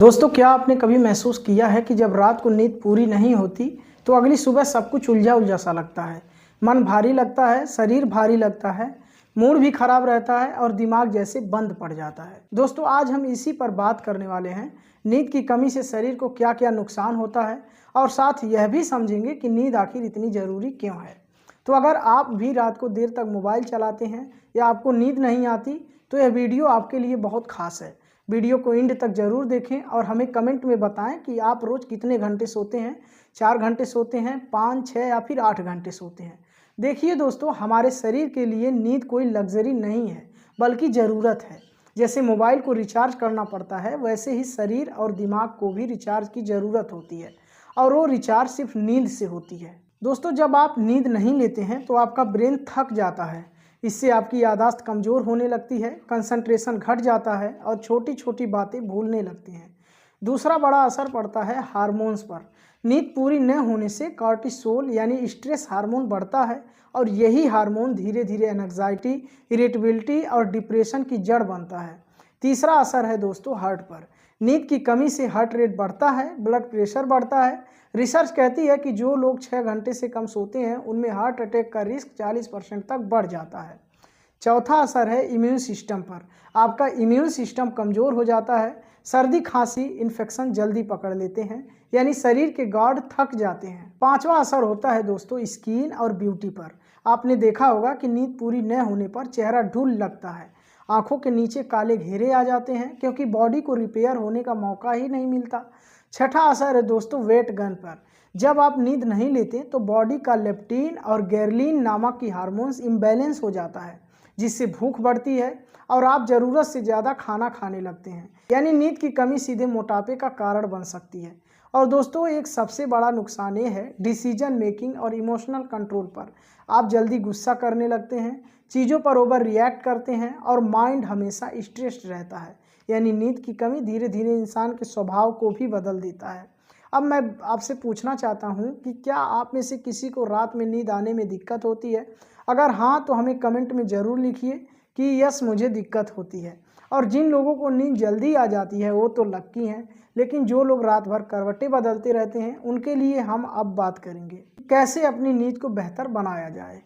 दोस्तों, क्या आपने कभी महसूस किया है कि जब रात को नींद पूरी नहीं होती तो अगली सुबह सब कुछ उलझा उलझा सा लगता है। मन भारी लगता है, शरीर भारी लगता है, मूड भी खराब रहता है और दिमाग जैसे बंद पड़ जाता है। दोस्तों, आज हम इसी पर बात करने वाले हैं। नींद की कमी से शरीर को क्या क्या नुकसान होता है और साथ यह भी समझेंगे कि नींद आखिर इतनी ज़रूरी क्यों है। तो अगर आप भी रात को देर तक मोबाइल चलाते हैं या आपको नींद नहीं आती तो यह वीडियो आपके लिए बहुत खास है। वीडियो को एंड तक ज़रूर देखें और हमें कमेंट में बताएं कि आप रोज़ कितने घंटे सोते हैं। 4 घंटे सोते हैं, 5, 6 या फिर 8 घंटे सोते हैं। देखिए दोस्तों, हमारे शरीर के लिए नींद कोई लग्जरी नहीं है बल्कि ज़रूरत है। जैसे मोबाइल को रिचार्ज करना पड़ता है, वैसे ही शरीर और दिमाग को भी रिचार्ज की ज़रूरत होती है और वो रिचार्ज सिर्फ नींद से होती है। दोस्तों, जब आप नींद नहीं लेते हैं तो आपका ब्रेन थक जाता है। इससे आपकी याददाश्त कमज़ोर होने लगती है, कंसंट्रेशन घट जाता है और छोटी छोटी बातें भूलने लगती हैं। दूसरा बड़ा असर पड़ता है हार्मोन्स पर। नींद पूरी न होने से कॉर्टिसोल यानी स्ट्रेस हार्मोन बढ़ता है और यही हार्मोन धीरे धीरे एंग्जाइटी, इरिटेबिलिटी और डिप्रेशन की जड़ बनता है। तीसरा असर है दोस्तों हार्ट पर। नींद की कमी से हार्ट रेट बढ़ता है, ब्लड प्रेशर बढ़ता है। रिसर्च कहती है कि जो लोग 6 घंटे से कम सोते हैं उनमें हार्ट अटैक का रिस्क 40% तक बढ़ जाता है। चौथा असर है इम्यून सिस्टम पर। आपका इम्यून सिस्टम कमज़ोर हो जाता है। सर्दी, खांसी, इन्फेक्शन जल्दी पकड़ लेते हैं, यानी शरीर के गार्ड थक जाते हैं। पांचवा असर होता है दोस्तों स्किन और ब्यूटी पर। आपने देखा होगा कि नींद पूरी न होने पर चेहरा ढूल लगता है, आंखों के नीचे काले घेरे आ जाते हैं क्योंकि बॉडी को रिपेयर होने का मौका ही नहीं मिलता। छठा असर है दोस्तों वेट गेन पर। जब आप नींद नहीं लेते तो बॉडी का लेप्टिन और गेरलिन नामक की हार्मोन्स इम्बैलेंस हो जाता है, जिससे भूख बढ़ती है और आप ज़रूरत से ज़्यादा खाना खाने लगते हैं। यानी नींद की कमी सीधे मोटापे का कारण बन सकती है। और दोस्तों, एक सबसे बड़ा नुकसान ये है डिसीजन मेकिंग और इमोशनल कंट्रोल पर। आप जल्दी गुस्सा करने लगते हैं, चीज़ों पर ओवर रिएक्ट करते हैं और माइंड हमेशा स्ट्रेस्ड रहता है। यानी नींद की कमी धीरे धीरे इंसान के स्वभाव को भी बदल देता है। अब मैं आपसे पूछना चाहता हूँ कि क्या आप में से किसी को रात में नींद आने में दिक्कत होती है? अगर हाँ, तो हमें कमेंट में ज़रूर लिखिए कि यस, मुझे दिक्कत होती है। और जिन लोगों को नींद जल्दी आ जाती है वो तो लक्की हैं, लेकिन जो लोग रात भर करवटें बदलते रहते हैं उनके लिए हम अब बात करेंगे कैसे अपनी नींद को बेहतर बनाया जाए।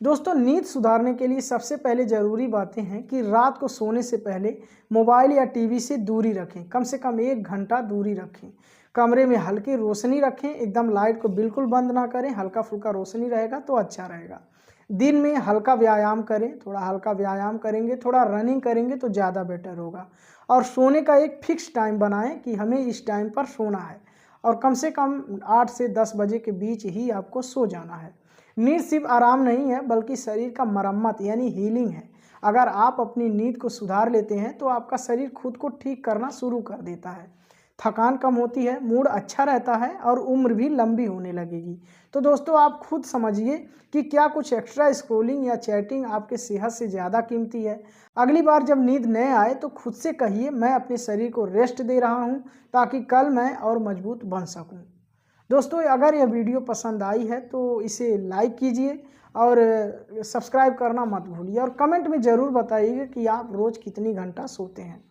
दोस्तों, नींद सुधारने के लिए सबसे पहले ज़रूरी बातें हैं कि रात को सोने से पहले मोबाइल या टीवी से दूरी रखें, कम से कम 1 घंटा दूरी रखें। कमरे में हल्की रोशनी रखें, एकदम लाइट को बिल्कुल बंद ना करें, हल्का फुल्का रोशनी रहेगा तो अच्छा रहेगा। दिन में हल्का व्यायाम करें, थोड़ा हल्का व्यायाम करेंगे, थोड़ा रनिंग करेंगे तो ज़्यादा बेटर होगा। और सोने का एक फिक्स टाइम बनाएं कि हमें इस टाइम पर सोना है और कम से कम 8 से 10 बजे के बीच ही आपको सो जाना है। नींद सिर्फ आराम नहीं है बल्कि शरीर का मरम्मत यानी हीलिंग है। अगर आप अपनी नींद को सुधार लेते हैं तो आपका शरीर खुद को ठीक करना शुरू कर देता है, थकान कम होती है, मूड अच्छा रहता है और उम्र भी लंबी होने लगेगी। तो दोस्तों, आप खुद समझिए कि क्या कुछ एक्स्ट्रा स्क्रॉलिंग या चैटिंग आपके सेहत से ज़्यादा कीमती है। अगली बार जब नींद न आए तो खुद से कहिए, मैं अपने शरीर को रेस्ट दे रहा हूँ ताकि कल मैं और मजबूत बन सकूँ। दोस्तों, अगर यह वीडियो पसंद आई है तो इसे लाइक कीजिए और सब्सक्राइब करना मत भूलिए और कमेंट में ज़रूर बताइए कि आप रोज़ कितनी घंटा सोते हैं।